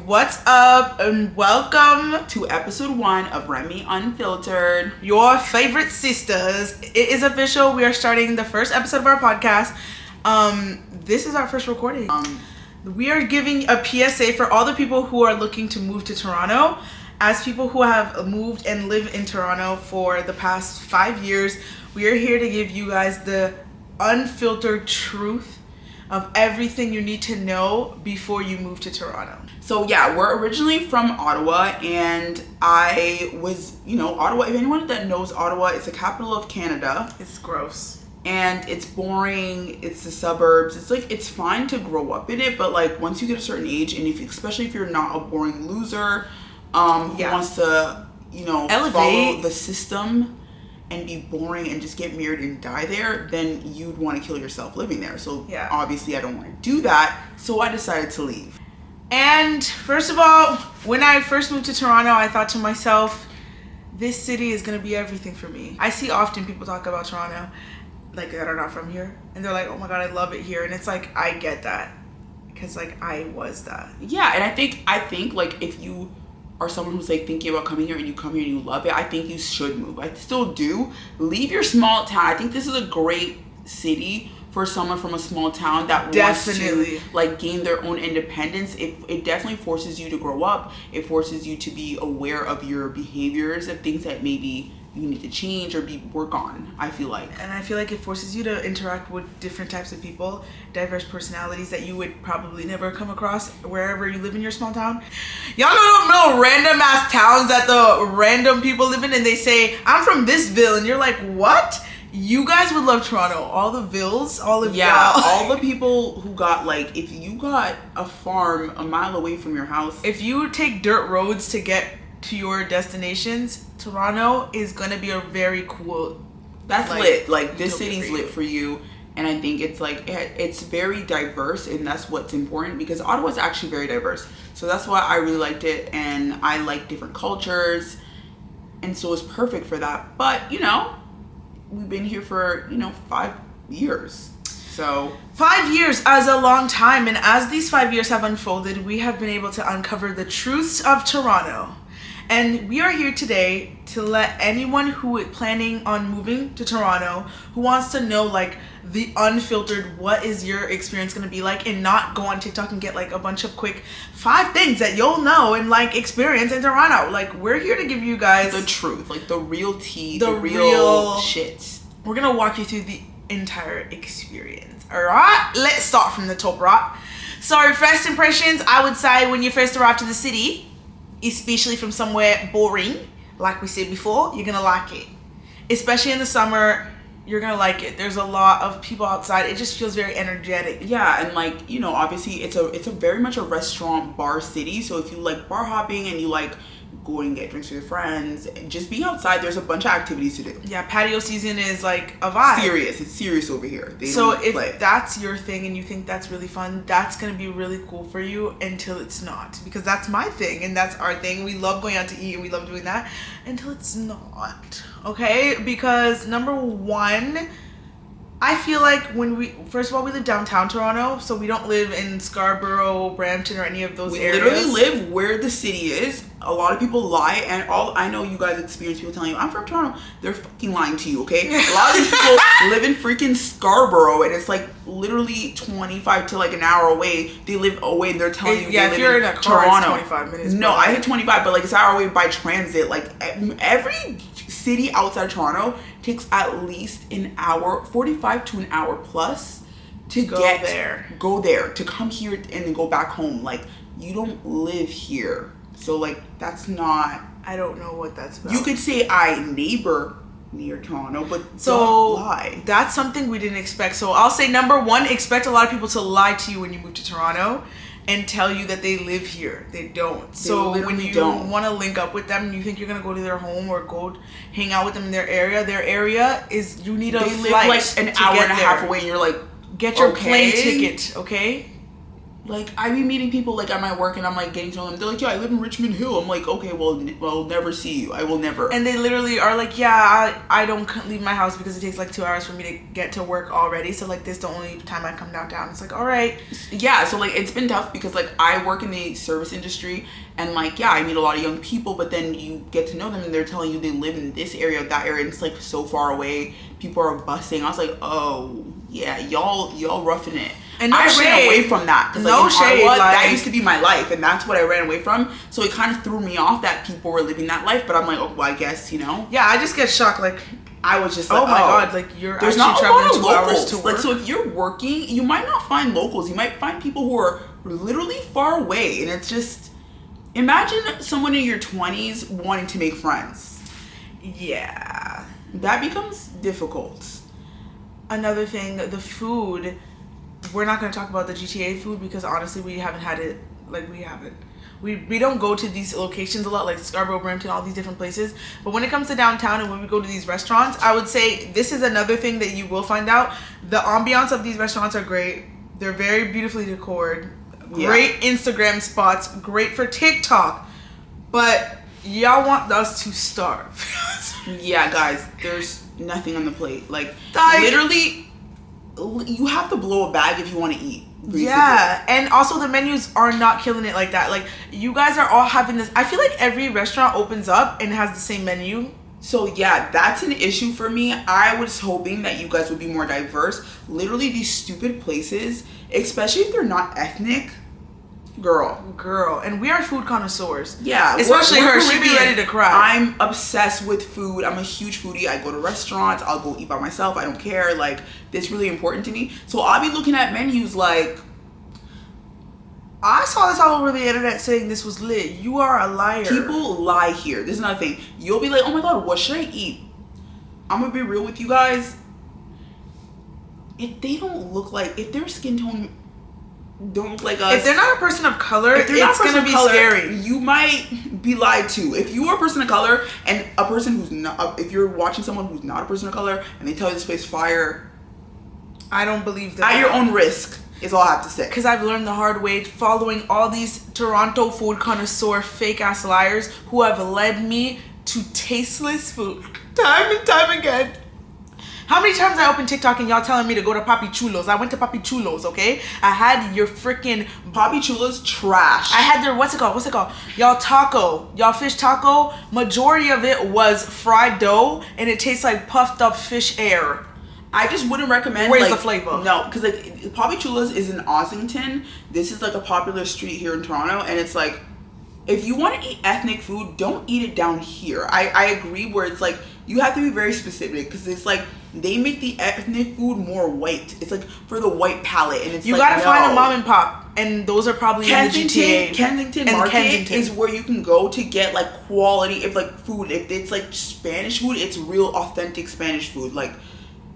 What's up, and welcome to episode 1 of REMY Unfiltered, your favorite sisters. It is official. We are starting the first episode of our podcast. This is our first recording. We are giving a PSA for all the people who are looking to move to Toronto. As people who have moved and live in Toronto for the past 5 years, we are here to give you guys the unfiltered truth of everything you need to know before you move to Toronto. So yeah, we're originally from Ottawa, and I was, Ottawa, if anyone that knows Ottawa, it's the capital of Canada. It's gross. And it's boring, it's the suburbs. It's fine to grow up in it, but once you get a certain age, and especially if you're not a boring loser, who wants to, elevate, follow the system and be boring and just get married and die there, then you'd want to kill yourself living there. So obviously I don't want to do that. So I decided to leave. And first of all, when I first moved to Toronto, I thought to myself, this city is going to be everything for me. I see often people talk about Toronto that are not from here, and they're like, oh my God, I love it here. And it's like, I get that, because I was that. Yeah, and I think if you are someone who's thinking about coming here and you come here and you love it, I think you should move. I still do. Leave your small town. I think this is a great city for someone from a small town that wants to gain their own independence. It definitely forces you to grow up. It forces you to be aware of your behaviors and things that maybe you need to change or work on, I feel like. And I feel like it forces you to interact with different types of people, diverse personalities that you would probably never come across wherever you live in your small town. Y'all don't know random ass towns that the random people live in, and they say, I'm from this ville, and you're like, what? You guys would love Toronto. All the villes, all of y'all. All the people who got, if you got a farm a mile away from your house. If you take dirt roads to get to your destinations, Toronto is going to be a very cool... That's lit. This city's lit for you. And I think it's very diverse, and that's what's important, because Ottawa is actually very diverse. So that's why I really liked it, and I like different cultures. And so it's perfect for that. But, we've been here for 5 years. So 5 years is a long time, and as these 5 years have unfolded, we have been able to uncover the truths of Toronto. And we are here today to let anyone who is planning on moving to Toronto, who wants to know the unfiltered, what is your experience going to be like, and not go on TikTok and get a bunch of quick 5 things that you'll know and experience in Toronto. We're here to give you guys the truth, the real tea, the real shit. We're going to walk you through the entire experience. All right, let's start from the top, right? So our first impressions, I would say, when you first arrive to the city, especially from somewhere boring, like we said before, you're gonna like it. Especially in the summer, you're gonna like it. There's a lot of people outside. It just feels very energetic. Yeah, and obviously it's a very much a restaurant bar city. So if you like bar hopping and you like going to get drinks with your friends, just being outside, there's a bunch of activities to do. Yeah, patio season is a vibe. It's serious over here. If that's your thing and you think that's really fun, that's gonna be really cool for you until it's not. Because that's my thing and that's our thing. We love going out to eat and we love doing that until it's not. Okay? Because number one, I feel first of all, we live downtown Toronto, so we don't live in Scarborough, Brampton, or any of those areas. We literally live where the city is. A lot of people lie, and I know you guys experience people telling you, I'm from Toronto. They're fucking lying to you, okay? A lot of these people live in freaking Scarborough, and it's literally 25 to an hour away. They live away, and they're telling you if you're in a car, Toronto. It's 25 minutes. No, I hit 25, but it's an hour away by transit. Every city outside of Toronto takes at least an hour, 45 to an hour plus to go there, to come here and then go back home. You don't live here. So that's not... I don't know what that's about. You could say I neighbor near Toronto, but don't lie. That's something we didn't expect. So I'll say number one, expect a lot of people to lie to you when you move to Toronto and tell you that they live here. They don't. So when you want to link up with them, you think you're going to go to their home or go hang out with them in their area is, you need a flight. They live an hour and a half away, and you're get your plane ticket, okay? Like, I be meeting people, like, at my work, and I'm, like, getting to know them. They're like, yeah, I live in Richmond Hill. I'm like, okay, well, I'll never see you. I will never. And they literally are like, yeah, I don't leave my house because it takes, like, 2 hours for me to get to work already. So, like, this is the only time I come downtown. It's like, all right. Yeah, so, like, it's been tough because, like, I work in the service industry. And, like, yeah, I meet a lot of young people. But then you get to know them, and they're telling you they live in this area, that area. And it's, like, so far away. People are busing. I was like, oh, yeah, y'all roughing it. And no I shade. ran away from that because No shade, that used to be my life, and that's what I ran away from. So it kind of threw me off that people were living that life. But I'm like, oh, well, I guess, you know. Yeah, I just get shocked. Like, I was just like, oh my god, like you're there's actually not a traveling lot of 2 hours locals. to work. Like, so if you're working, you might not find locals. You might find people who are literally far away, and it's just imagine someone in your 20s wanting to make friends. Yeah, that becomes difficult. Another thing, the food. We're not going to talk about the GTA food because honestly we haven't had it. Like, we don't go to these locations a lot, like Scarborough, Brampton, all these different places. But when it comes to downtown and when we go to these restaurants, I would say this is another thing that you will find out. The ambiance of these restaurants are great. They're very beautifully decorated. Great Instagram spots. Great for TikTok. But y'all want us to starve. Yeah, guys, there's nothing on the plate. Like literally, you have to blow a bag if you want to eat. Basically. Yeah, and also the menus are not killing it like that. Like, you guys are all having this. I feel like every restaurant opens up and has the same menu. So yeah, that's an issue for me. I was hoping that you guys would be more diverse. Literally, these stupid places, especially if they're not ethnic, girl, and we are food connoisseurs. Yeah, especially we're her. She'd be ready to cry. I'm obsessed with food. I'm a huge foodie. I go to restaurants. I'll go eat by myself. I don't care. Like, it's really important to me. So I'll be looking at menus like, I saw this all over the internet saying this was lit. You are a liar. People lie here. This is another thing. You'll be like, oh my god, what should I eat? I'm gonna be real with you guys. If they don't look like, if their skin tone don't look like us, if they're not a person of color, it's gonna be scary. You might be lied to. If you are a person of color and a person who's not, if you're watching someone who's not a person of color and they tell you this place fire, I don't believe that. At your own risk is all I have to say. Because I've learned the hard way following all these Toronto food connoisseur fake ass liars who have led me to tasteless food time and time again. How many times I open TikTok and y'all telling me to go to Papi Chulo's? I went to Papi Chulo's, okay? I had your freaking Papi Chulo's trash. I had their what's it called? Y'all fish taco. Majority of it was fried dough, and it tastes like puffed up fish air. I just wouldn't recommend. Where's the flavor? No, because like Papi Chulo's is in Ossington. This is like a popular street here in Toronto, and it's like, if you want to eat ethnic food, don't eat it down here. I agree where it's like you have to be very specific because it's like they make the ethnic food more white. It's like for the white palate, and it's you like, gotta find a mom and pop, and those are probably in the GTA. Kensington Market is where you can go to get like quality, if like food, if it's like Spanish food, it's real authentic Spanish food. Like,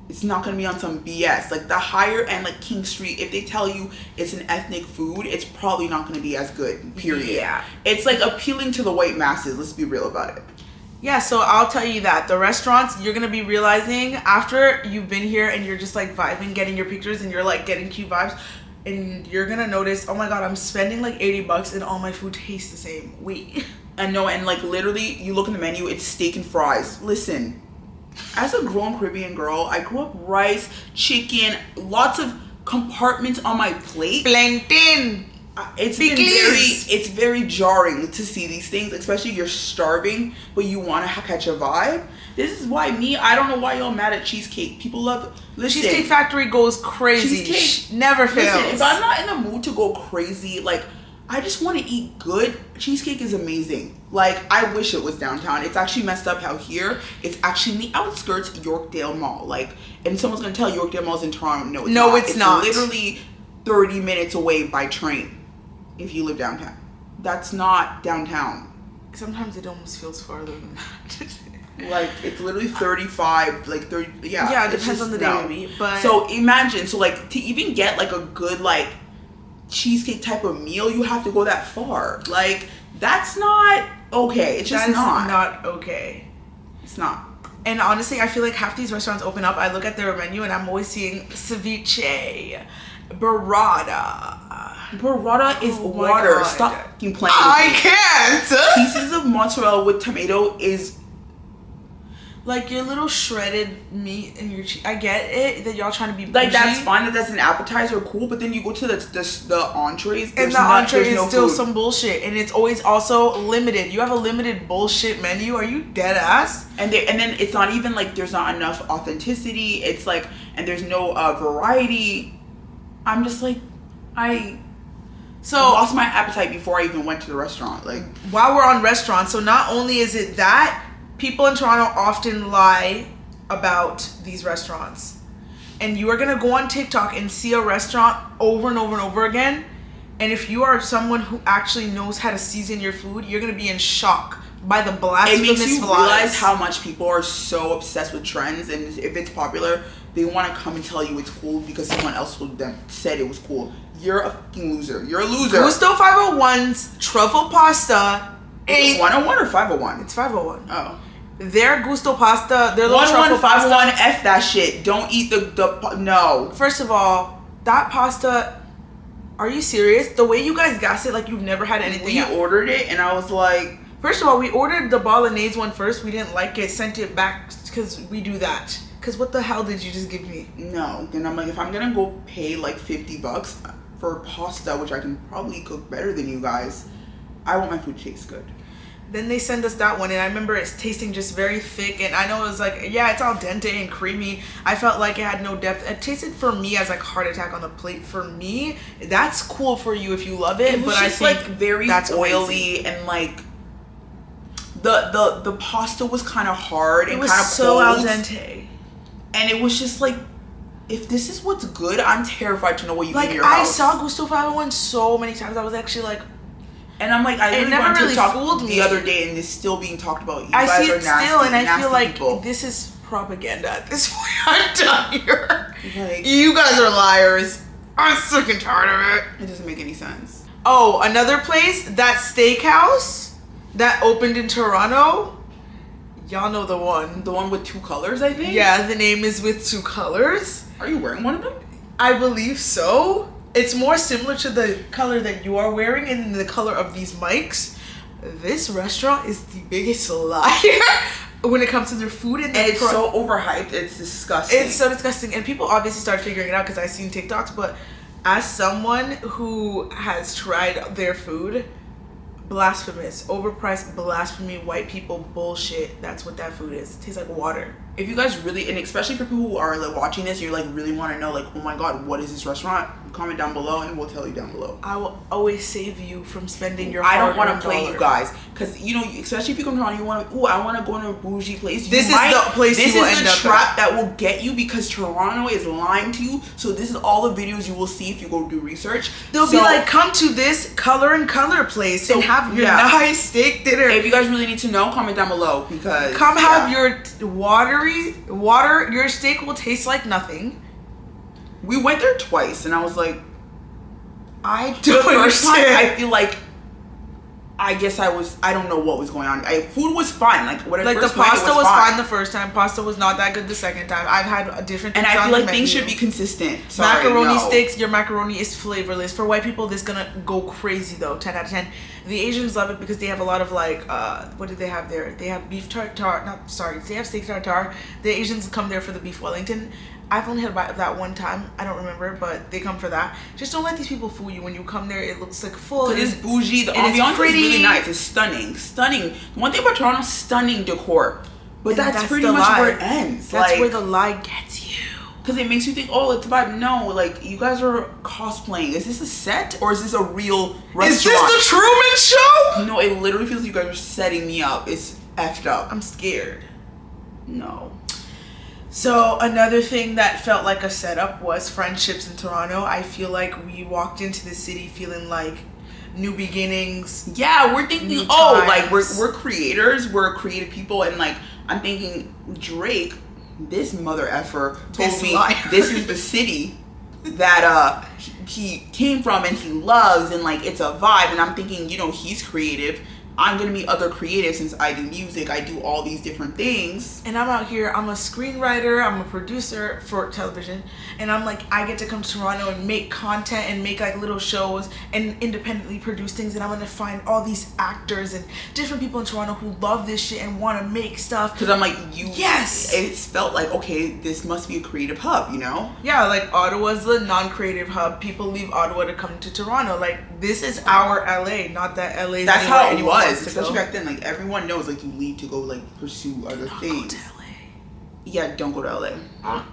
it's not gonna be on some BS. Like the higher end, like King Street, if they tell you it's an ethnic food, it's probably not gonna be as good, period. Yeah. It's like appealing to the white masses, let's be real about it. Yeah, so I'll tell you that the restaurants, you're gonna be realizing after you've been here and you're just like vibing, getting your pictures, and you're like getting cute vibes, and you're gonna notice, oh my god, I'm spending like $80 and all my food tastes the same. Wait. And no, and like literally, you look in the menu, it's steak and fries. Listen, as a grown Caribbean girl, I grew up rice, chicken, lots of compartments on my plate. Plantain. It's very jarring to see these things, especially you're starving, but you want to catch a vibe. This is why I don't know why y'all mad at cheesecake. People love, listen. Cheesecake Factory goes crazy. Cheesecake never fails. Listen, if I'm not in the mood to go crazy, like, I just want to eat good, cheesecake is amazing. Like, I wish it was downtown. It's actually messed up how here, it's actually in the outskirts, Yorkdale Mall. Like, and someone's going to tell Yorkdale Mall's in Toronto. No, it's not. It's literally 30 minutes away by train if you live downtown. That's not downtown. Sometimes it almost feels farther than that. Like, it's literally 35, like 30, yeah. Yeah, it depends on the day maybe. But so imagine, so like, to even get like a good, like, cheesecake type of meal, you have to go that far. Like, that's not okay. It's just not okay. It's not. And honestly, I feel like half these restaurants open up, I look at their menu and I'm always seeing ceviche Burrata. Burrata is Oh my water. God. Stop fucking playing. I with me. can't. Pieces of mozzarella with tomato is Like your little shredded meat and your cheese. I get it that y'all trying to be bougie. like that's fine. That that's an appetizer, cool. But then you go to the entrees, And the entree is no still food. some bullshit, and it's always also limited. You have a limited bullshit menu. Are you dead ass? And then it's not even like there's not enough authenticity. It's like, and there's no variety. I'm just like, I lost my appetite before I even went to the restaurant. Like, while we're on restaurants, so not only is it that, people in Toronto often lie about these restaurants. And you are going to go on TikTok and see a restaurant over and over and over again. And if you are someone who actually knows how to season your food, you're going to be in shock by the blasphemous it makes you lies. realize how much people are so obsessed with trends. And if it's popular, they want to come and tell you it's cool because someone else told them, said it was cool. You're a fucking loser. You're a loser. Gusto 501's truffle pasta Is it 101 or 501? It's 501. Oh. Their gusto pasta, their little truffle 101, pasta. F that shit. Don't eat no. First of all, that pasta, are you serious? The way you guys gas it, like you've never had anything We else. ordered it and I was like, First of all, we ordered the bolognese one first. We didn't like it, sent it back because we do that. Because what the hell did you just give me? no. Then I'm like, if I'm gonna go pay like $50 for pasta, which I can probably cook better than you guys, I want my food to taste good. Then they send us that one, and I remember it's tasting just very thick, and I know it was like, yeah, it's all dente and creamy. I felt like it had no depth. It tasted for me as like heart attack on the plate. For me, that's cool for you if you love it, It was but just I think like very that's oily crazy. and like the pasta was kind of hard and It was kind of so cold. al dente. And it was just like, if this is what's good, I'm terrified to know what you eat in your I house. saw Gusto 501 so many times. I was actually like, And I'm like, I It literally never went to really talk fooled me. the other day, and it's still being talked about. You I guys see are it nasty, still, and I nasty feel like people. this is propaganda at this point. I'm done here. Like, You guys are liars. I'm sick and tired of it. it doesn't make any sense. Oh, another place, that steakhouse that opened in Toronto. Y'all know the one. The one with two colors, I think. Yeah, the name is with two colors. Are you wearing one of them? I believe so. It's more similar to the color that you are wearing and the color of these mics. This restaurant is the biggest liar when it comes to their food and And it's so overhyped. It's disgusting. It's so disgusting, and people obviously started figuring it out because I've seen TikToks. But as someone who has tried their food, blasphemous, overpriced blasphemy, white people bullshit. That's what that food is. It tastes like water. If you guys really, and especially for people who are like watching this, you're like really want to know, like, oh my god, what is this restaurant? Comment down below, and we'll tell you down below. I will always save you from spending your. I don't want hard-earned to play dollar. you guys, because you know, especially if you come to Toronto, you want to. Oh, I want to go in a bougie place. This is the place This you will is end the up trap that will get you because Toronto is lying to you. So this is all the videos you will see if you go do research. They'll be like, come to this color and color place and have your nice steak dinner. If you guys really need to know, comment down below because Come have your water. Your steak will taste like nothing. We went there twice, and I was like, I the don't first time, understand. I feel like, I guess I don't know what was going on. Food was fine. Like when Like the first went, it pasta was fine the first time. Pasta was not that good the second time. I've had a different. And things I on feel the like things menu. should be consistent. Sorry, Macaroni no. sticks. Your macaroni is flavorless. For white people, this gonna go crazy though. 10 out of 10. The Asians love it because they have a lot of like, what do they have there? They have beef tartare. They have steak tartare. The Asians come there for the beef Wellington. I've only had that one time. I don't remember, but they come for that. Just don't let these people fool you. When you come there, it looks like full. It's bougie. The and it's ambiance is pretty. really nice. It's stunning. Stunning. One thing about Toronto, stunning decor. But And that's pretty the much lie. where it ends. That's like, where the lie gets you. because it makes you think, oh, it's a vibe. No, like, you guys are cosplaying. Is this a set or is this a real restaurant? Is this the Truman Show? No, it literally feels like you guys are setting me up. It's effed up. I'm scared. No. So another thing that felt like a setup was friendships in Toronto. I feel like we walked into the city feeling like new beginnings. Yeah, we're thinking, New oh, like times. we're creators, we're creative people, and like I'm thinking Drake, this mother effer, told This me liar. this is the city that he came from and he loves, and like it's a vibe, and I'm thinking, you know, he's creative. I'm going to meet other creatives since I do music. I do all these different things. And I'm out here, I'm a screenwriter, I'm a producer for television, and I'm like, I get to come to Toronto and make content and make like little shows and independently produce things, and I'm gonna find all these actors and different people in Toronto who love this shit and want to make stuff. Because I'm like, yes! It's felt like, okay, this must be a creative hub, you know? Yeah, like Ottawa's the non-creative hub. People leave Ottawa to come to Toronto. Like, this is our LA, not that LA. That's how it was. Especially back then, like everyone knows, like you leave to go like pursue other things. Go to LA. Yeah, don't go to LA.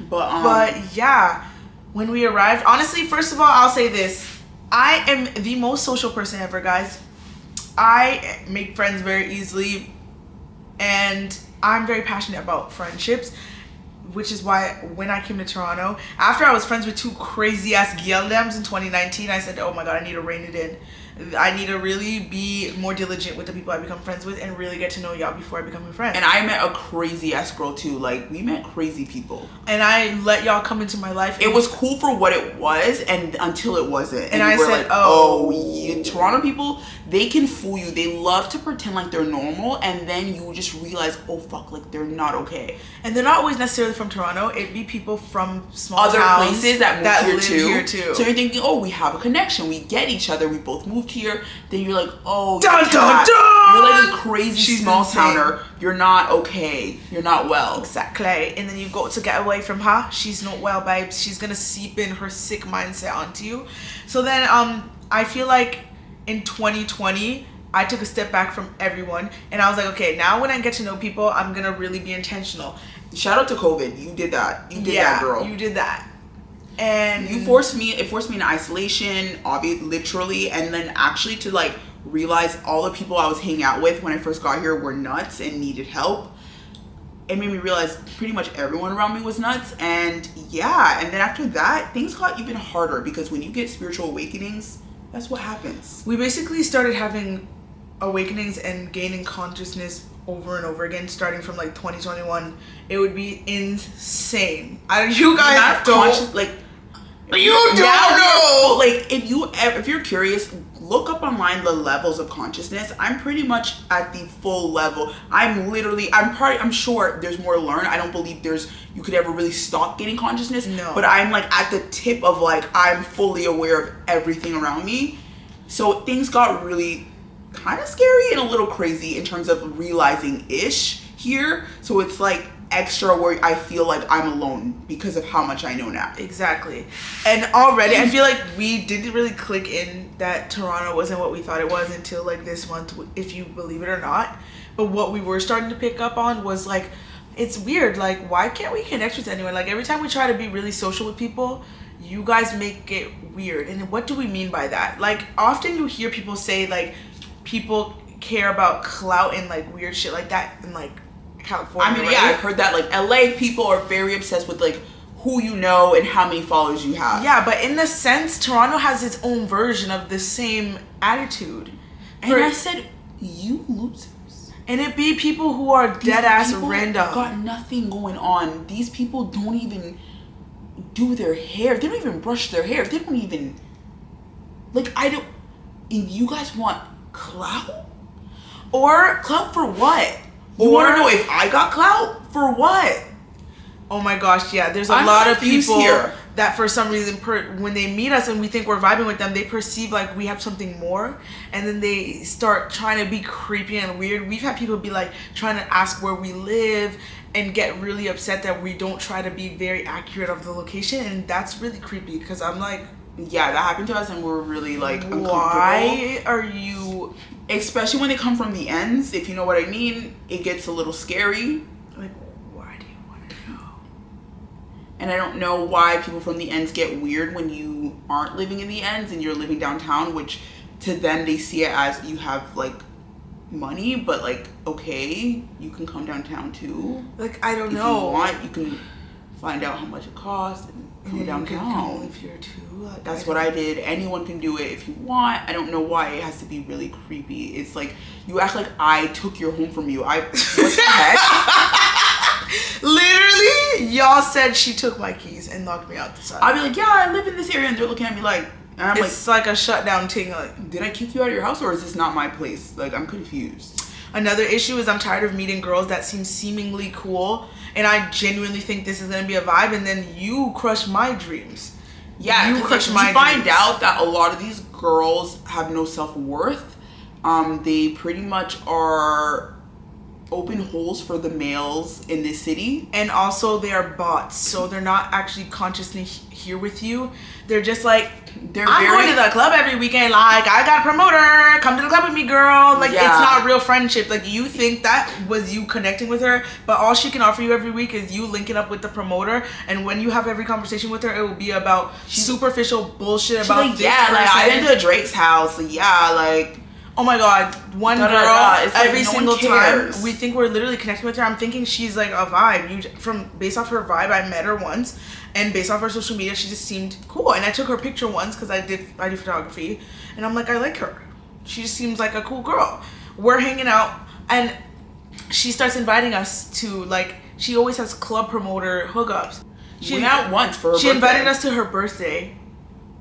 But yeah, when we arrived, honestly, first of all, I'll say this: I am the most social person ever, guys. I make friends very easily, and I'm very passionate about friendships. Which is why when I came to Toronto, after I was friends with two crazy ass girls in 2019, I said, oh my god, I need to rein it in. I need to really be more diligent with the people I become friends with and really get to know y'all before I become your friend. And I met a crazy ass girl too. Like, we met crazy people. And I let y'all come into my life. It was cool for what it was, and until it wasn't. And I said, like, Toronto people, they can fool you. They love to pretend like they're normal, and then you just realize, oh fuck, like they're not okay. And they're not always necessarily from Toronto. It'd be people from small other towns places that live here too. So you're thinking, oh, we have a connection. We get each other. We both moved here. Then you're like, oh, dun, dun, dun! You're like a crazy small towner. You're not okay. You're not well. Exactly. And then you go to get away from her. She's not well, babes. She's gonna seep in her sick mindset onto you. So then, I feel like in 2020, I took a step back from everyone, and I was like, okay, now when I get to know people, I'm gonna really be intentional. Shout out to COVID. You did that. You did that, girl. You did that. And it forced me in isolation, obviously, literally, and then actually to like realize all the people I was hanging out with when I first got here were nuts and needed help. It made me realize pretty much everyone around me was nuts. And yeah, and then after that, things got even harder because when you get spiritual awakenings, that's what happens. We basically started having awakenings and gaining consciousness over and over again, starting from like 2021. It would be insane. You guys don't like. You don't know. Like, if you're curious, look up online the levels of consciousness. I'm pretty much at the full level. I'm sure there's more to learn. I don't believe you could ever really stop getting consciousness. No. But I'm like at the tip of like, I'm fully aware of everything around me. So things got really kind of scary and a little crazy in terms of realizing here. So it's like extra where I feel like I'm alone because of how much I know now. Exactly. And already I feel like we didn't really click in that Toronto wasn't what we thought it was until like this month, if you believe it or not. But what we were starting to pick up on was like, it's weird, like why can't we connect with anyone? Like every time we try to be really social with people, you guys make it weird. And what do we mean by that? Like often you hear people say like people care about clout and like weird shit like that in like California. I mean, right? yeah, I've heard that like LA people are very obsessed with like who you know and how many followers you have. Yeah, but in the sense, Toronto has its own version of the same attitude. And I said, you losers. And it be people who are dead ass random. Got nothing going on. These people don't even do their hair. They don't even brush their hair. They don't even and you guys want clout? Or clout for what? You want to know if I got clout? For what? Oh my gosh, yeah. There's a lot of people that for some reason, when they meet us and we think we're vibing with them, they perceive like we have something more. And then they start trying to be creepy and weird. We've had people be like trying to ask where we live and get really upset that we don't try to be very accurate of the location. And that's really creepy because I'm like... Yeah, that happened to us and we're really like uncomfortable. Why are you... Especially when they come from the ends, if you know what I mean, it gets a little scary. Like, why do you want to know? And I don't know why people from the ends get weird when you aren't living in the ends and you're living downtown, which to them they see it as you have like money, but like, okay, you can come downtown too. Like, I don't know. If you want, you can find out how much it costs and come downtown. You can live here too. Like, that's what I did. Anyone can do it if you want. I don't know why it has to be really creepy. It's like you act like I took your home from you. What the heck? Literally, y'all said she took my keys and locked me out the side. I'd be like, yeah, I live in this area, and they're looking at me like, And I'm it's like a shutdown thing. Like, did I kick you out of your house, or is this not my place? Like, I'm confused. Another issue is I'm tired of meeting girls that seem seemingly cool, and I genuinely think this is gonna be a vibe, and then you crush my dreams. Yeah, you crush my dreams. Find dreams. out that a lot of these girls have no self-worth. They pretty much are open holes for the males in this city, and also they are bots, so they're not actually consciously here with you. They're just like, I'm going to the club every weekend, like, I got a promoter, come to the club with me, girl. Like, It's not real friendship. Like, you think that was you connecting with her, but all she can offer you every week is you linking up with the promoter, and when you have every conversation with her, it will be about superficial bullshit about like, this person. like, I went to Drake's house, like, oh my god, one girl It's like every no single one cares. time we think we're literally connecting with her. I'm thinking she's like a vibe. Based off her vibe, I met her once, and based off her social media, she just seemed cool. And I took her picture once because I do photography, and I'm like, I like her. She just seems like a cool girl. We're hanging out, and she starts inviting us to, like, she always has club promoter hookups. She went out once for her birthday. She invited us to her birthday.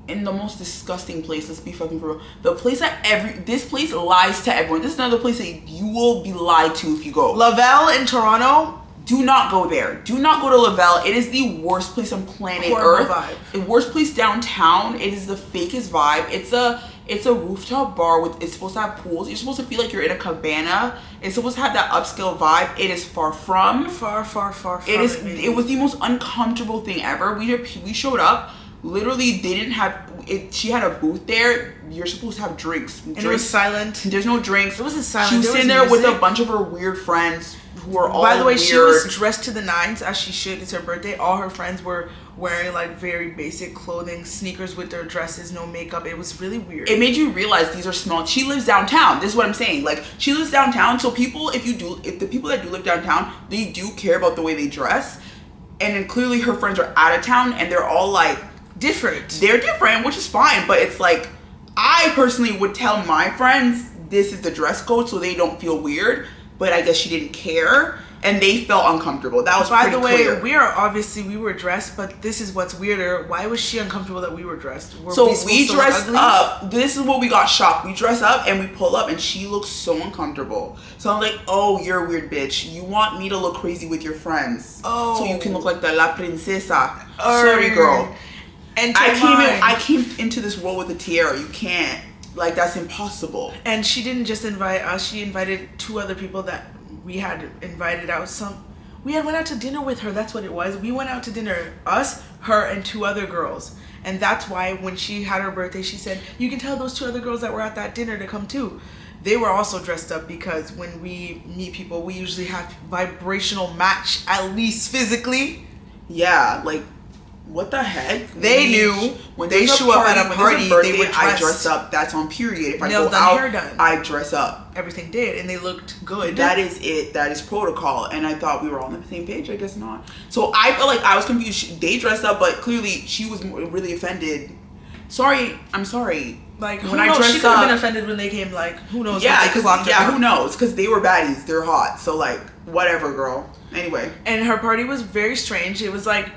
In the most disgusting place, let's be fucking for real. The place that this place lies to everyone. This is another place that you will be lied to if you go. Lavelle in Toronto. Do not go there. Do not go to Lavelle. It is the worst place on planet Earth. Vibe. The worst place downtown. It is the fakest vibe. It's a rooftop bar it's supposed to have pools. You're supposed to feel like you're in a cabana. It's supposed to have that upscale vibe. It is far from. Far from. It was the most uncomfortable thing ever. We showed up. Literally, they didn't have it. She had a booth there. You're supposed to have drinks. And it was silent. There's no drinks. It wasn't silent. She was sitting there with a bunch of her weird friends who are all By the way, weird. she was dressed to the nines, as she should. It's her birthday. All her friends were wearing like very basic clothing, sneakers with their dresses, no makeup. It was really weird. It made you realize these are small. She lives downtown. This is what I'm saying. Like, she lives downtown. So if the people that do live downtown, they do care about the way they dress. And then clearly her friends are out of town, and they're all like, different. They're different, which is fine, but it's like, I personally would tell my friends this is the dress code so they don't feel weird, but I guess she didn't care and they felt uncomfortable. That was by the way, clear. we were dressed, but this is what's weirder. Why was she uncomfortable that we were dressed? We dressed up. This is what we got shocked. We dress up and we pull up and she looks so uncomfortable. So I'm like, oh, you're a weird bitch. You want me to look crazy with your friends. Oh. So you can look like the La Princesa. Sorry, girl. And I came into this world with a tiara. You can't. Like, that's impossible. And she didn't just invite us. She invited two other people that we had invited out. We had went out to dinner with her. That's what it was. We went out to dinner. Us, her, and two other girls. And that's why when she had her birthday, she said, you can tell those two other girls that were at that dinner to come too. They were also dressed up because when we meet people, we usually have vibrational match, at least physically. Yeah, like, what the heck? They knew when they show up at a party, they were dressed. I dress up. That's on period. If I Nails go done, out, hair done. I dress up. Everything did, and they looked good. That is it. That is protocol. And I thought we were all on the same page. I guess not. So I felt like I was confused. They dressed up, but clearly she was really offended. Sorry, I'm sorry. Like, when I dressed up, she could have been offended when they came. Like, who knows? Yeah, who knows? Because they were baddies. They're hot. So like, whatever, girl. Anyway. And her party was very strange. It was like,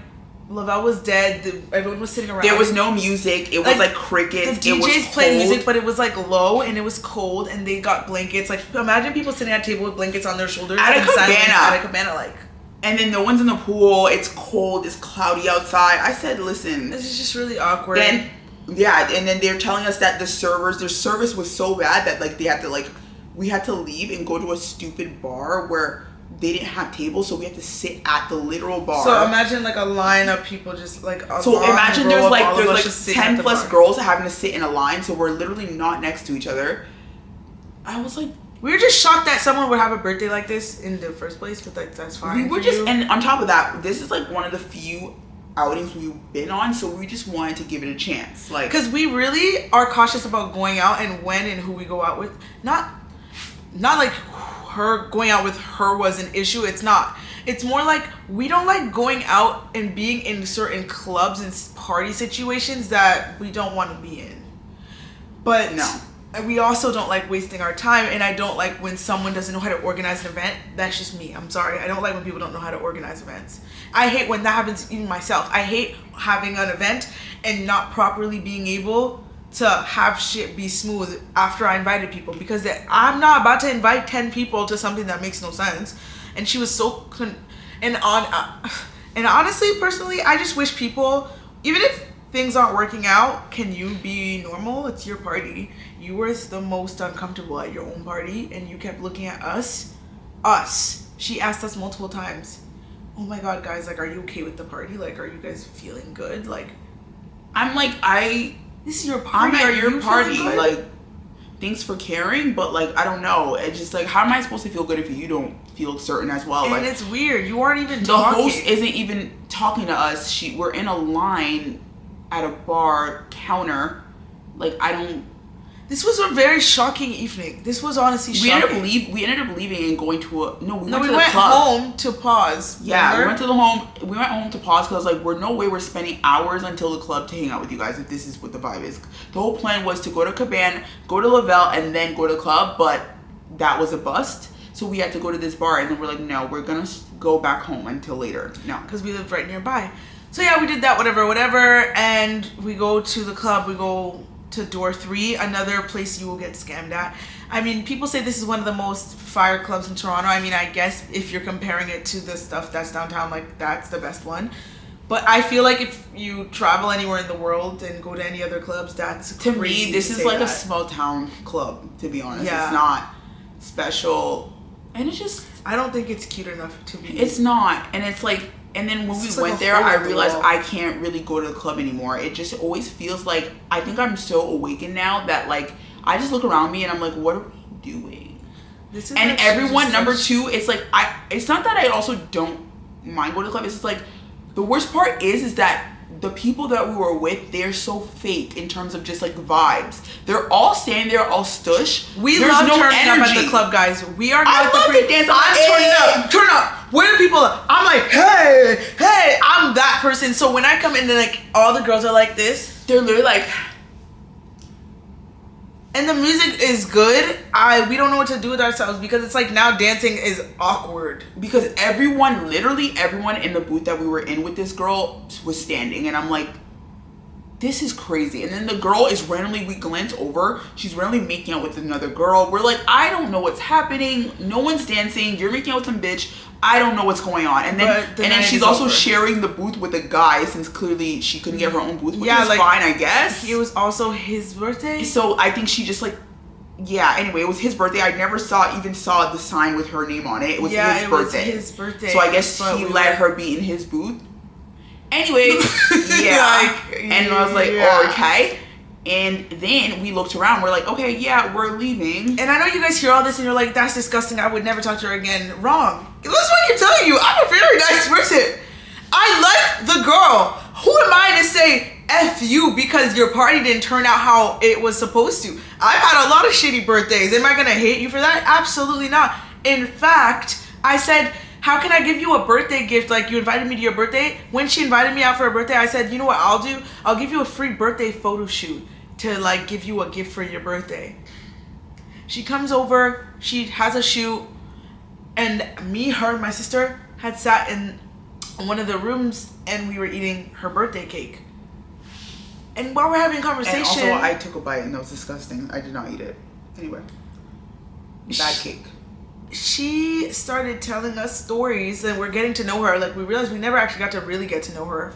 Lavelle was dead. Everyone was sitting around. There was no music. It was like crickets. The DJs played music, but it was like low and it was cold. And they got blankets. Like, imagine people sitting at a table with blankets on their shoulders at a cabana, like. And then no one's in the pool. It's cold. It's cloudy outside. I said, listen, this is just really awkward. And then they're telling us that their service was so bad that like we had to leave and go to a stupid bar where they didn't have tables, so we had to sit at the literal bar. So imagine like a line of people just like. So imagine there's like 10 plus girls having to sit in a line, so we're literally not next to each other. I was like, we were just shocked that someone would have a birthday like this in the first place, but like that's fine. We were just, and on top of that, this is like one of the few outings we've been on, so we just wanted to give it a chance, like, because we really are cautious about going out and when and who we go out with. Not like her going out with her was an issue. It's not. It's more like we don't like going out and being in certain clubs and party situations that we don't want to be in. But no, we also don't like wasting our time, and I don't like when someone doesn't know how to organize an event. That's just me. I'm sorry. I don't like when people don't know how to organize events. I hate when that happens, even myself. I hate having an event and not properly being able to have shit be smooth after I invited people, because I'm not about to invite 10 people to something that makes no sense. And she was so and honestly, personally, I just wish people, even if things aren't working out, can you be normal? It's your party. You were the most uncomfortable at your own party, and you kept looking at us. She asked us multiple times, oh my god, guys, like, are you okay with the party? Like, are you guys feeling good? Like, I'm like, this is your party. I'm at your party. Like, thanks for caring, but like, I don't know. It's just like, how am I supposed to feel good if you don't feel certain as well? And like, it's weird. You aren't even talking. The host isn't even talking to us. We're in a line at a bar counter. Like, I don't. This was a very shocking evening. This was honestly shocking. We ended up leaving and going to we went to the club. Home to pause. Yeah, we went home to pause because like, we're no way we're spending hours until the club to hang out with you guys if this is what the vibe is. The whole plan was to go to Cabana, go to Lavelle, and then go to the club, but that was a bust. So we had to go to this bar, and then we're like, no, we're gonna go back home until later. No, because we lived right nearby. So yeah, we did that, whatever, and we go to the club. We go to door 3, another place you will get scammed at. I mean, people say this is one of the most fire clubs in Toronto. I mean, I guess if you're comparing it to the stuff that's downtown, like, that's the best one. But I feel like if you travel anywhere in the world and go to any other clubs, that's to me, this is like a small town club, to be honest. Yeah. It's not special, and it's just, I don't think it's cute enough to be. It's not, and it's like, and then when we went there, I realized I can't really go to the club anymore. It just always feels like, I think I'm so awakened now that like, I just look around me and I'm like, what are we doing? This is, and everyone, number 2, it's like, it's not that I also don't mind going to the club. It's just like, the worst part is that the people that we were with, they're so fake in terms of just like vibes. They're all standing there, all stush. We love turning up at the club, guys. We are not the pretty dance. I'm turning up. Where are people? I'm like, hey, I'm that person. So when I come in, and like all the girls are like this. They're literally like, and the music is good. We don't know what to do with ourselves, because it's like now dancing is awkward. Because literally everyone in the booth that we were in with this girl was standing, and I'm like, this is crazy. And then the girl is randomly, we glance over, she's randomly making out with another girl. We're like, I don't know what's happening. No one's dancing. You're making out with some bitch. I don't know what's going on. And then she's also sharing the booth with a guy, since clearly she couldn't get her own booth, which is like, fine, I guess. It was also his birthday. So I think she just like, yeah, anyway, it was his birthday. I never even saw the sign with her name on it. It was his birthday. Was his birthday. So I guess he let her be in his booth. Anyway, yeah. And I was like, oh, okay. And then we looked around. We're like, okay, yeah, we're leaving. And I know you guys hear all this and you're like, that's disgusting. I would never talk to her again. Wrong. That's what you're telling you. I'm a very nice person. I like the girl. Who am I to say F you because your party didn't turn out how it was supposed to? I've had a lot of shitty birthdays. Am I going to hate you for that? Absolutely not. In fact, I said, how can I give you a birthday gift? Like, you invited me to your birthday. When she invited me out for her birthday, I said, you know what I'll do? I'll give you a free birthday photo shoot to like give you a gift for your birthday. She comes over, she has a shoot, and me, her, and my sister had sat in one of the rooms and we were eating her birthday cake. And while we're having a conversation... And also, I took a bite and that was disgusting. I did not eat it. Anyway. Bad cake. She started telling us stories and we're getting to know her. Like, we realized we never actually got to really get to know her.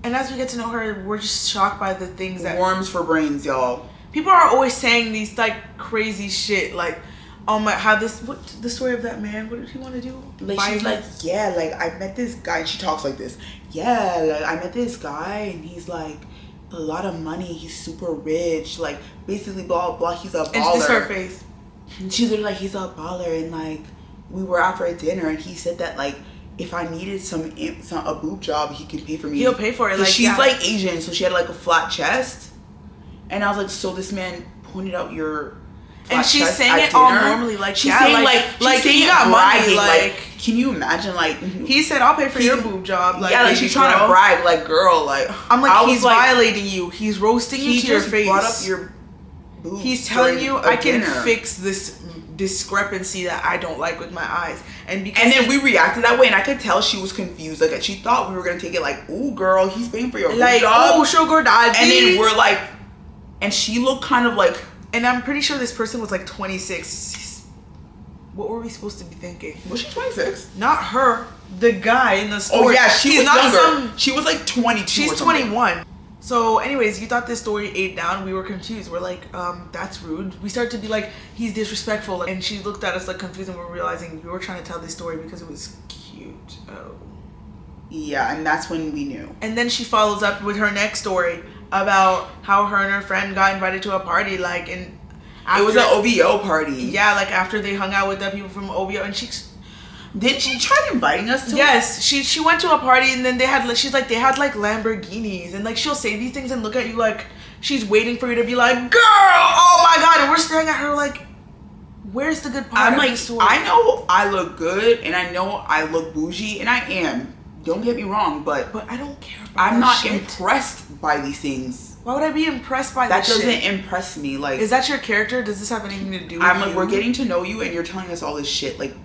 And as we get to know her, we're just shocked by the things that... Worms for brains, y'all. People are always saying these, like, crazy shit. Like, how the story of that man, what did he want to do? Like, she's like, yeah, like, I met this guy. And she talks like this. Yeah, like, I met this guy and he's, like, a lot of money. He's super rich. Like, basically, blah, blah, blah. He's a baller. And this her face. And she's literally like, he's a baller. And, like, we were out for dinner and he said that, like, if I needed a boob job, he could pay for me. He'll pay for it. Like, she's like Asian, so she had like a flat chest. And I was like, so this man pointed out your flat and she's chest saying at it dinner? all normally, like, she's saying like he got money. Like, can you imagine? Like, he said, I'll pay for your boob job. Like, yeah, like she's trying to brag, like, girl, like, I'm like, he's violating you. He's roasting you to your face. He just brought up your boob. He's telling you, I can fix this discrepancy that I don't like with my eyes. And then we reacted that way, and I could tell she was confused. Like, she thought we were gonna take it like, ooh, girl, he's paying for your boob job. Oh, sugar daddy. And then we're like, And she looked kind of like... And I'm pretty sure this person was like 26. What were we supposed to be thinking? Was she 26? Not her. The guy in the story. Oh yeah, she was not younger. She was like 22. She's 21. So anyways, you thought this story ate down. We were confused. We're like, that's rude. We started to be like, he's disrespectful. And she looked at us like confused, and we're realizing we were trying to tell this story because it was cute. Oh. Yeah, and that's when we knew. And then she follows up with her next story about how her and her friend got invited to a party, like, and it was an OVO party. Yeah, like after they hung out with the people from OVO, and did she try inviting us to? Yes, she went to a party, and then they had like Lamborghinis, and like she'll say these things and look at you like she's waiting for you to be like, girl, oh my god, and we're staring at her like, where's the good part? I'm like, I know I look good, and I know I look bougie, and I am. Don't get me wrong, but I don't care. I'm not impressed by these things. Why would I be impressed by that? That doesn't shit? Impress me. Like, is that your character? Does this have anything to do with I'm like, you? we're getting to know you, and you're telling us all this shit. Like,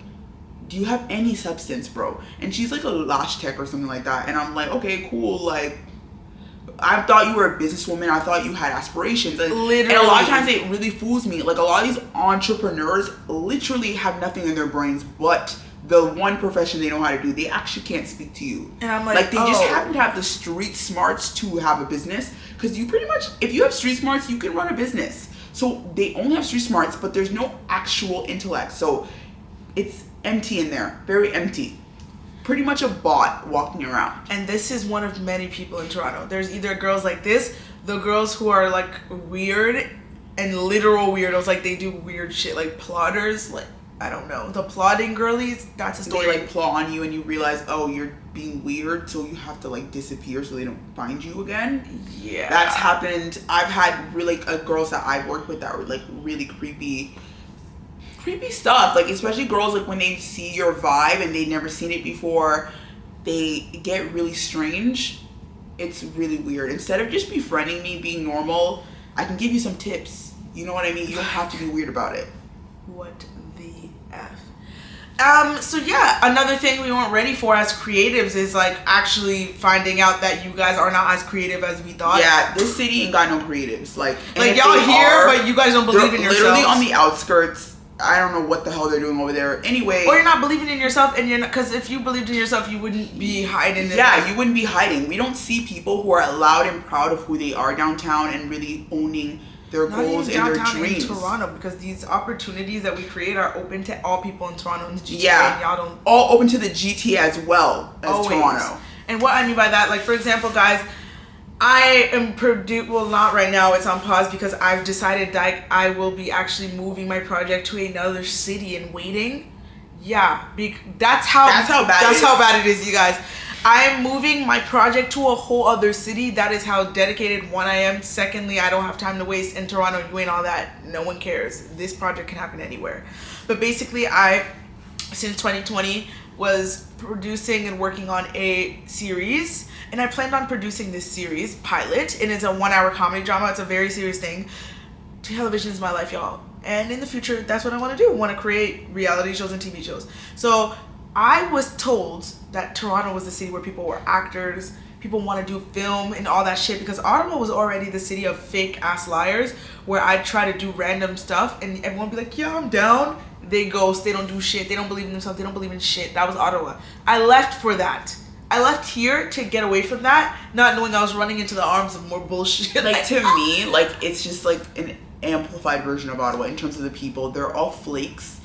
do you have any substance, bro? And she's like a lash tech or something like that, and I'm like, okay, cool. Like, I thought you were a businesswoman. I thought you had aspirations. Like, literally. And a lot of times it really fools me. Like, a lot of these entrepreneurs literally have nothing in their brains but the one profession they know how to do. They actually can't speak to you. And I'm like, they just happen to have the street smarts to have a business. Because you pretty much, if you have street smarts, you can run a business. So they only have street smarts, but there's no actual intellect. So it's empty in there. Very empty. Pretty much a bot walking around. And this is one of many people in Toronto. There's either girls like this, the girls who are like weird and literal weirdos, like they do weird shit, like plotters, like, I don't know. The plotting girlies, that's a story. They like plot on you and you realize, oh, you're being weird, so you have to like disappear so they don't find you again. Yeah. That's happened. I've had really girls that I've worked with that were like really creepy stuff. Like, especially girls, like when they see your vibe and they've never seen it before, they get really strange. It's really weird. Instead of just befriending me, being normal, I can give you some tips. You know what I mean? You don't have to be weird about it. What the F? So yeah, another thing we weren't ready for as creatives is like actually finding out that you guys are not as creative as we thought. Yeah, this city ain't got no creatives. Like y'all here, but you guys don't believe in yourselves. Literally on the outskirts. I don't know what the hell they're doing over there. Anyway, or you're not believing in yourself, and you're not, because if you believed in yourself, you wouldn't be hiding. Yeah, you wouldn't be hiding. We don't see people who are loud and proud of who they are downtown and really owning their goals and their dreams. In Toronto, because these opportunities that we create are open to all people in Toronto and the GTA. Yeah, and y'all don't. All open to the GTA as well as always. Toronto. And what I mean by that, like for example, guys, I am well, not right now, it's on pause because I've decided that I will be actually moving my project to another city and waiting. Yeah, that's how bad it is, you guys. I am moving my project to a whole other city. That is how dedicated, one, I am. Secondly, I don't have time to waste in Toronto doing all that. No one cares. This project can happen anywhere. But basically, since 2020, was producing and working on a series, and I planned on producing this series pilot, and it's a 1-hour comedy drama. It's a very serious thing. Television is my life, y'all, and in the future that's what I want to do. I want to create reality shows and TV shows. So I was told that Toronto was the city where people were actors, people want to do film and all that shit, because Ottawa was already the city of fake ass liars, where I'd try to do random stuff and everyone would be like, yeah, I'm down. They ghost, they don't do shit, they don't believe in themselves, they don't believe in shit. That was Ottawa. I left for that. I left here to get away from that, not knowing I was running into the arms of more bullshit. Like, to me, like, it's just like an amplified version of Ottawa in terms of the people. They're all flakes.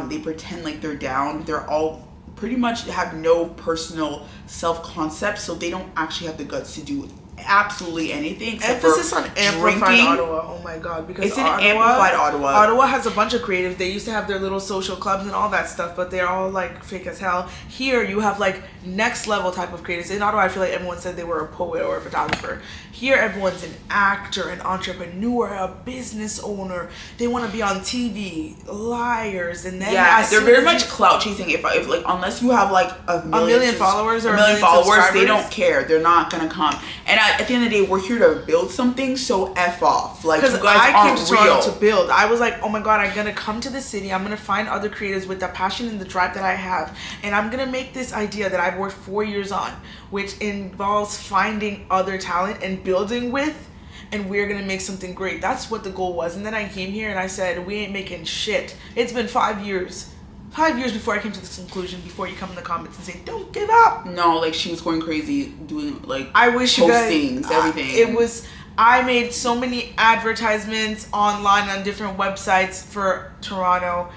They pretend like they're down. They're all pretty much have no personal self-concept, so they don't actually have the guts to do absolutely anything except emphasis on amplified drinking. Ottawa. Oh my god, because it's an amplified Ottawa. Ottawa has a bunch of creatives. They used to have their little social clubs and all that stuff, but they're all like fake as hell. Here you have like next level type of creatives. In Ottawa, I feel like everyone said they were a poet or a photographer. Here everyone's an actor, an entrepreneur, a business owner. They want to be on TV, liars, and then they're very much clout chasing. If like, unless you have like a million followers or a million followers, they don't care. They're not gonna come. And at the end of the day, we're here to build something, so F off. Like, you guys I came to Toronto real. to build. I was like, oh my god, I'm gonna come to the city. I'm gonna find other creators with the passion and the drive that I have, and I'm gonna make this idea that I've worked 4 years on, which involves finding other talent and building with, and we're gonna make something great. That's what the goal was. And then I came here and I said, we ain't making shit. It's been 5 years. 5 years before I came to this conclusion, before you come in the comments and say, don't give up. No, like, she was going crazy doing, like, I wish postings, you guys, everything. I made so many advertisements online on different websites for Toronto.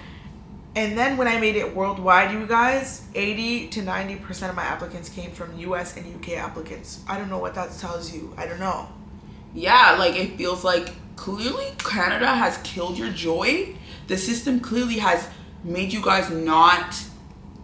And then when I made it worldwide, you guys, 80 to 90% of my applicants came from US and UK applicants. I don't know what that tells you. I don't know. Yeah, like, it feels like clearly Canada has killed your joy. The system clearly has made you guys not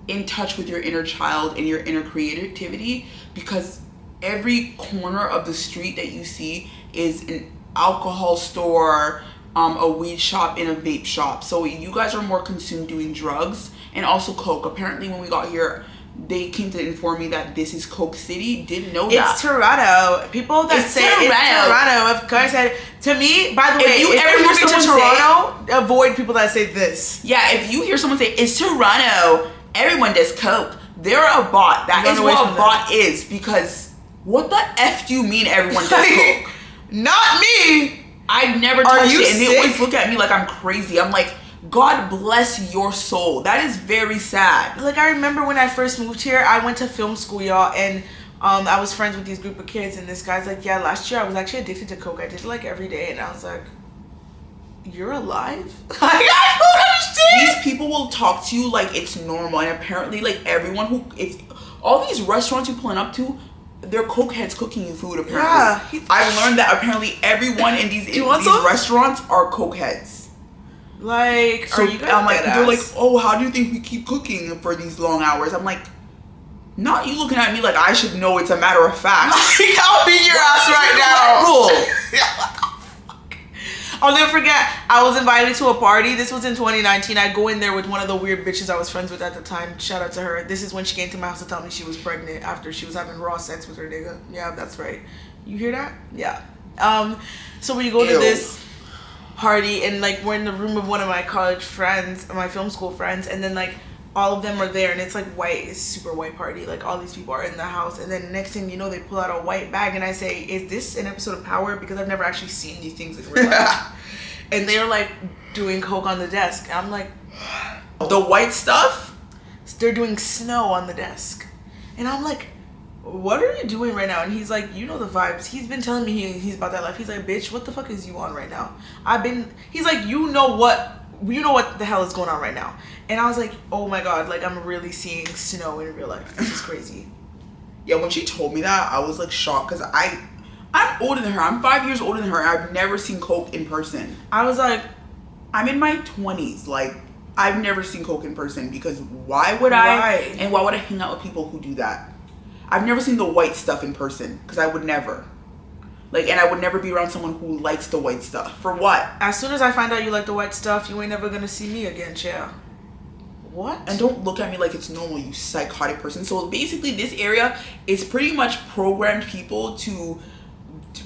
in touch with your inner child and your inner creativity, because every corner of the street that you see is an alcohol store, a weed shop, and a vape shop. So you guys are more consumed doing drugs and also coke. Apparently when we got here, they came to inform me that this is Coke City. Didn't know that. It's Toronto. People that say it's Toronto, of course. To me, by the way, if you ever move to Toronto, avoid people that say this. Yeah, if you hear someone say, it's Toronto, everyone does Coke, they're a bot. That is what a bot is, because what the F do you mean everyone does Coke? Not me. I've never touched it, and they always look at me like I'm crazy. I'm like, God bless your soul. That is very sad. Like, I remember when I first moved here, I went to film school, y'all, and I was friends with these group of kids, and this guy's like, yeah, last year I was actually addicted to Coke. I did it like every day, and I was like, you're alive? I don't understand. These people will talk to you like it's normal, and apparently, like, everyone who, if all these restaurants you're pulling up to, they're Coke heads cooking you food, apparently. Yeah. I've learned that apparently everyone in these restaurants are Coke heads. Like, so, are you guys they're like, oh, how do you think we keep cooking for these long hours? I'm like, not you looking at me like I should know, it's a matter of fact. I'll beat your ass right now. I'll never forget, I was invited to a party. This was in 2019. I go in there with one of the weird bitches I was friends with at the time. Shout out to her. This is when she came to my house to tell me she was pregnant after she was having raw sex with her nigga. Yeah, that's right. You hear that? Yeah. So we go to this party, and like we're in the room of one of my college friends, my film school friends, and then like all of them are there, and it's like white, it's super white party, like all these people are in the house, and then next thing you know, they pull out a white bag, and I say, is this an episode of Power? Because I've never actually seen these things in real life. And they're like doing coke on the desk, and I'm like, the white stuff? They're doing snow on the desk, and I'm like, what are you doing right now? And he's like, you know the vibes. He's been telling me he's about that life. He's like, bitch, what the fuck is you on right now? He's like, you know what the hell is going on right now. And I was like, oh my God, like I'm really seeing snow in real life. This is crazy. Yeah, when she told me that, I was like shocked, because I'm older than her. I'm 5 years older than her. I've never seen coke in person. I was like, I'm in my 20s. Like, I've never seen coke in person, because why would I? And why would I hang out with people who do that? I've never seen the white stuff in person, because I would never. Like, and I would never be around someone who likes the white stuff. For what? As soon as I find out you like the white stuff, you ain't never gonna see me again, Chia. What? And don't look at me like it's normal, you psychotic person. So basically, this area is pretty much programmed people to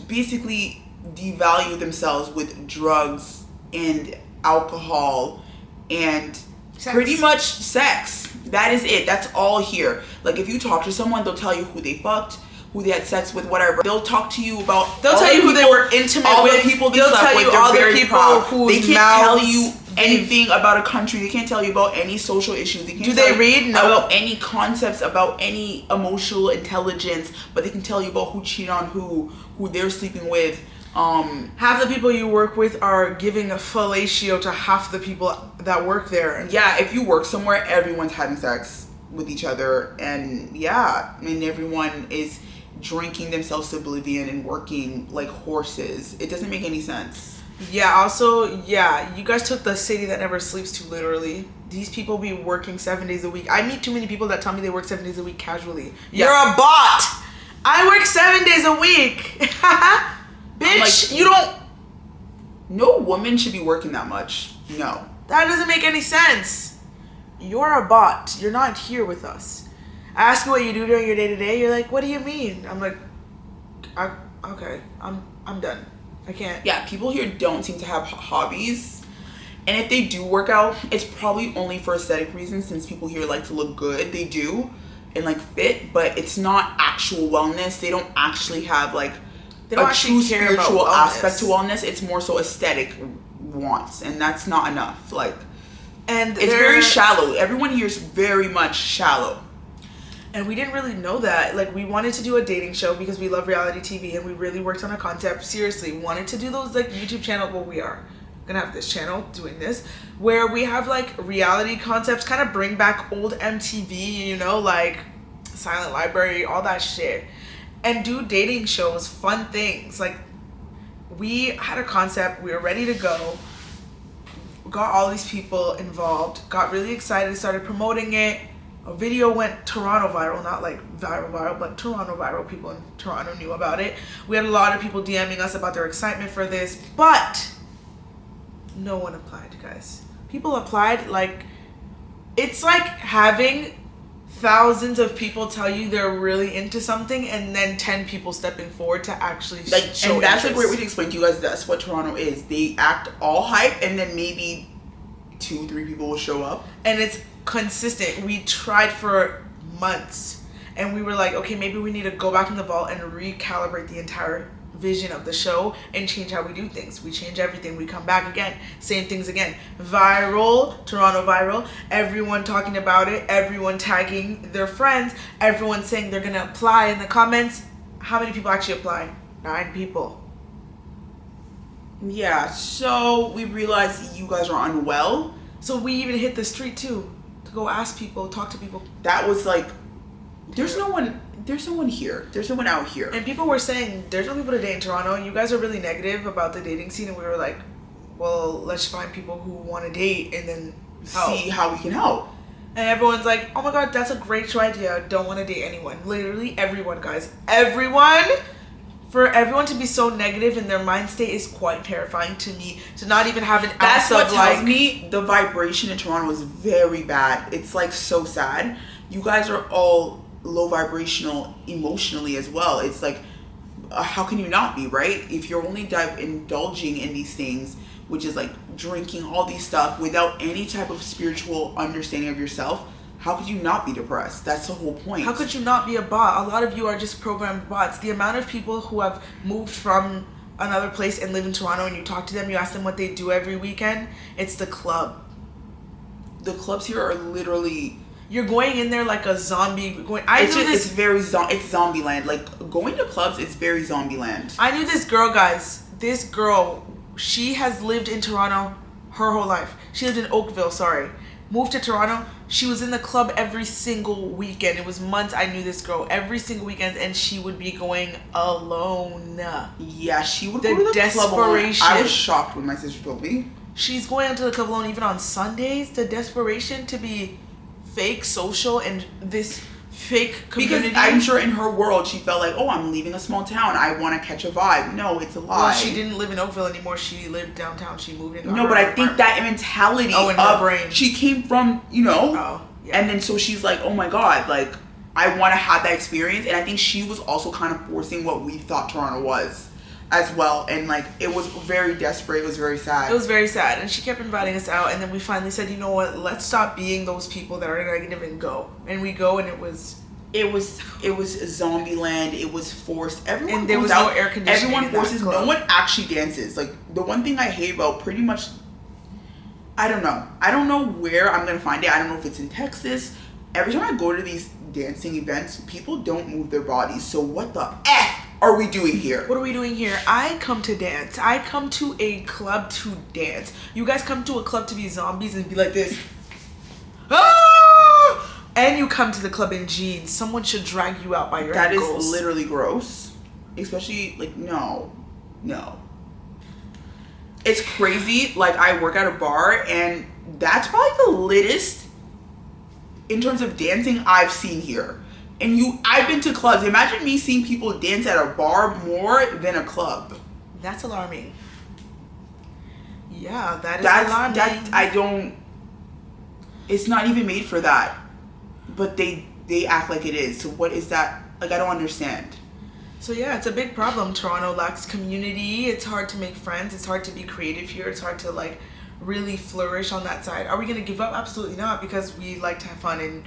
basically devalue themselves with drugs and alcohol and pretty much sex. That is it. That's all here. Like, if you talk to someone, they'll tell you who they fucked, who they had sex with, whatever. They'll talk to you about. They'll tell you who they were intimate with. All the people they slept with. They're very proud. They can't tell you anything about a country. They can't tell you about any social issues. They can't Do they read? No. About any concepts, about any emotional intelligence. But they can tell you about who cheated on who they're sleeping with. Half the people you work with are giving a fellatio to half the people that work there. Yeah, if you work somewhere, everyone's having sex with each other, and yeah, I mean, everyone is drinking themselves to oblivion and working like horses. It doesn't make any sense. Yeah, also, yeah, you guys took the city that never sleeps too literally. These people be working 7 days a week. I meet too many people that tell me they work 7 days a week casually. Yeah. You're a bot! I work 7 days a week! Bitch, like, you don't... No woman should be working that much. No. That doesn't make any sense. You're a bot. You're not here with us. I ask you what you do during your day-to-day. You're like, what do you mean? I'm like, okay, I'm done. I can't. Yeah, people here don't seem to have hobbies. And if they do work out, it's probably only for aesthetic reasons, since people here like to look good. They do. And like fit, but it's not actual wellness. They don't actually have like They don't a actually true care about spiritual wellness. aspect to wellness. It's more so aesthetic wants, and that's not enough. Like, And it's very shallow. Everyone here is very much shallow. And we didn't really know that. Like, we wanted to do a dating show because we love reality TV, and we really worked on a concept. Seriously, wanted to do those, like, YouTube channel. Well, we are gonna have this channel doing this, where we have, like, reality concepts, kind of bring back old MTV, you know, like Silent Library, all that shit, and do dating shows, fun things. Like, we had a concept, we were ready to go, got all these people involved, got really excited, started promoting it. A video went Toronto viral, not like viral, but Toronto viral. People in Toronto knew about it. We had a lot of people DMing us about their excitement for this, but no one applied, guys. People applied, like, it's like having thousands of people tell you they're really into something and then 10 people stepping forward to actually Like, show and that's interest. a great way to explain to you guys that's what Toronto is. They act all hype, and then maybe 2-3 people will show up. And it's consistent. We tried for months, and we were like, okay, maybe we need to go back in the vault and recalibrate the entire vision of the show and change how we do things. We change everything. We come back again, same things again. Viral, Toronto viral, everyone talking about it, everyone tagging their friends, everyone saying they're gonna apply in the comments. How many people actually applied? 9 people. Yeah, so we realized you guys are unwell. So we even hit the street too to go ask people, talk to people. That was like, there's no one here. There's no one out here. And people were saying, there's no people to date in Toronto. You guys are really negative about the dating scene. And we were like, well, let's find people who want to date and then see how we can help. And everyone's like, oh my God, that's a great show idea. Don't want to date anyone. Literally everyone, guys. Everyone. For everyone to be so negative in their mind state is quite terrifying to me. To not even have an That's ounce what of, tells like, me the vibration in Toronto is very bad. It's like so sad. You guys are all low vibrational emotionally as well. It's like, how can you not be, right? If you're only indulging in these things, which is like drinking all these stuff without any type of spiritual understanding of yourself, how could you not be depressed? That's the whole point. How could you not be a bot? A lot of you are just programmed bots. The amount of people who have moved from another place and live in Toronto, and you talk to them, you ask them what they do every weekend, it's the club. The clubs here are literally... You're going in there like a zombie. It's very it's zombie land. Like, going to clubs is very zombie land. I knew this girl, guys. This girl, she has lived in Toronto her whole life. She lived in Oakville, sorry. Moved to Toronto. She was in the club every single weekend. It was months I knew this girl. Every single weekend, and she would be going alone. Yeah, she would The go to the club alone. desperation. I was shocked when my sister told me. She's going out to the club alone even on Sundays. The desperation to be fake social and this fake community. Because I'm sure in her world she felt like, oh, I'm leaving a small town. I want to catch a vibe. No, it's a lie. Well, she didn't live in Oakville anymore. She lived downtown. She moved in. No, but I think that mentality in her brain. She came from, you know, yeah. And then so she's like, oh my God, like, I want to have that experience. And I think she was also kind of forcing what we thought Toronto was as well. And like, it was very desperate. It was very sad. It was very sad. And she kept inviting us out. And then we finally said, you know what, let's stop being those people that are negative and go. And we go, and it was zombie land. It was forced. Everyone and there goes was out, no air conditioning. Everyone forces. No one actually dances. Like, the one thing I hate about pretty much, I don't know where I'm gonna find it. I don't know if it's in Texas. Every time I go to these dancing events, people don't move their bodies. So what the F are we doing here? What are we doing here? I come to dance. I come to a club to dance. You guys come to a club to be zombies and be like this. Ah! And you come to the club in jeans. Someone should drag you out by your ankles. That is literally gross. Especially, like, no. It's crazy. Like, I work at a bar, and that's probably the littest in terms of dancing I've seen here. And I've been to clubs. Imagine me seeing people dance at a bar more than a club. That's alarming. Yeah, that's alarming. It's not even made for that. But they act like it is. So what is that? Like, I don't understand. So yeah, it's a big problem. Toronto lacks community. It's hard to make friends. It's hard to be creative here. It's hard to, like, really flourish on that side. Are we going to give up? Absolutely not, because we like to have fun and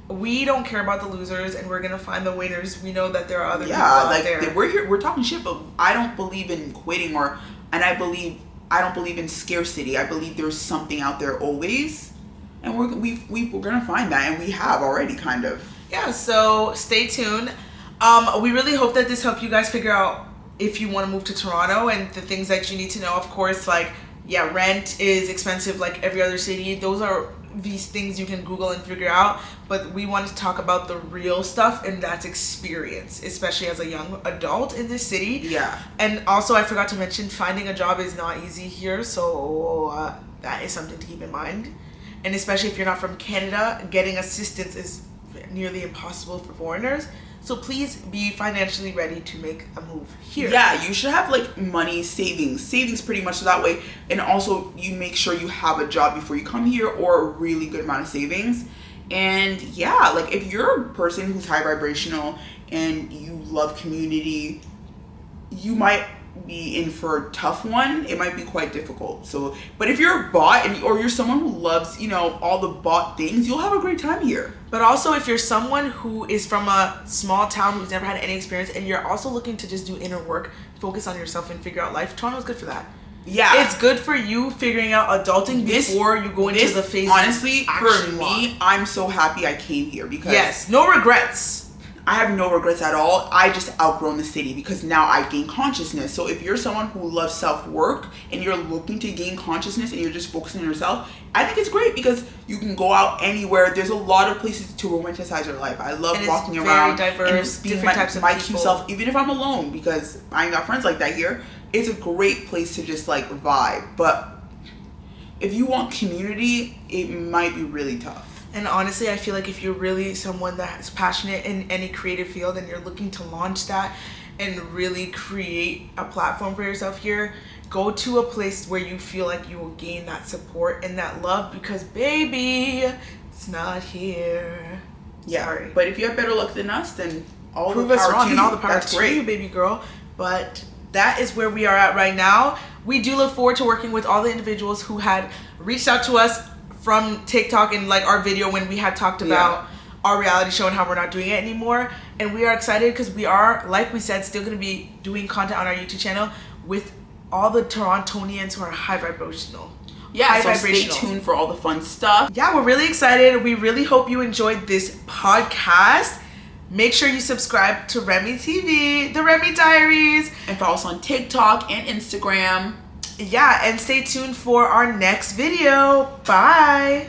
we don't care about the losers, and we're gonna find the winners. We know that there are other people Yeah, out like there. we're here, we're talking shit, but I don't believe in quitting and I don't believe in scarcity. I believe there's something out there always, and we're gonna find that, and we have already kind of. Yeah, so stay tuned. We really hope that this helped you guys figure out if you want to move to Toronto and the things that you need to know. Of course, like, yeah, rent is expensive like every other city. Those are these things you can Google and figure out. But we wanted to talk about the real stuff, and that's experience, especially as a young adult in this city. Yeah. And also, I forgot to mention, finding a job is not easy here, so that is something to keep in mind. And especially if you're not from Canada, getting assistance is nearly impossible for foreigners. So please be financially ready to make a move here. Yeah, you should have like money savings pretty much, so that way, and also you make sure you have a job before you come here, or a really good amount of savings. And yeah, like if you're a person who's high vibrational and you love community, you might be in for a tough one. It might be quite difficult. So, but if you're a bot or you're someone who loves, all the bot things, you'll have a great time here. But also, if you're someone who is from a small town who's never had any experience, and you're also looking to just do inner work, focus on yourself and figure out life, Toronto's good for that. Yeah. It's good for you figuring out adulting before you go into the phase. Honestly, for me, I'm so happy I came here because yes, no regrets. I have no regrets at all. I just outgrown the city because now I gain consciousness. So if you're someone who loves self-work and you're looking to gain consciousness and you're just focusing on yourself, I think it's great because you can go out anywhere. There's a lot of places to romanticize your life. I love walking around diverse, and being different types of my people. cute self, even if I'm alone, because I ain't got friends like that here. It's a great place to just like vibe. But if you want community, it might be really tough. And honestly, I feel like if you're really someone that's passionate in any creative field and you're looking to launch that and really create a platform for yourself here, go to a place where you feel like you will gain that support and that love, because baby, it's not here. Yeah. Sorry. But if you have better luck than us, then all Prove the us power wrong to and you. all the power That's to great. you, baby girl. But that is where we are at right now. We do look forward to working with all the individuals who had reached out to us from TikTok and like our video when we had talked about our reality show and how we're not doing it anymore. And we are excited because we are, like we said, still going to be doing content on our YouTube channel with all the Torontonians who are high vibrational. Yeah, so stay tuned for all the fun stuff. Yeah, we're really excited. We really hope you enjoyed this podcast. Make sure you subscribe to Remy TV, the Remy Diaries. And follow us on TikTok and Instagram. Yeah, and stay tuned for our next video. Bye.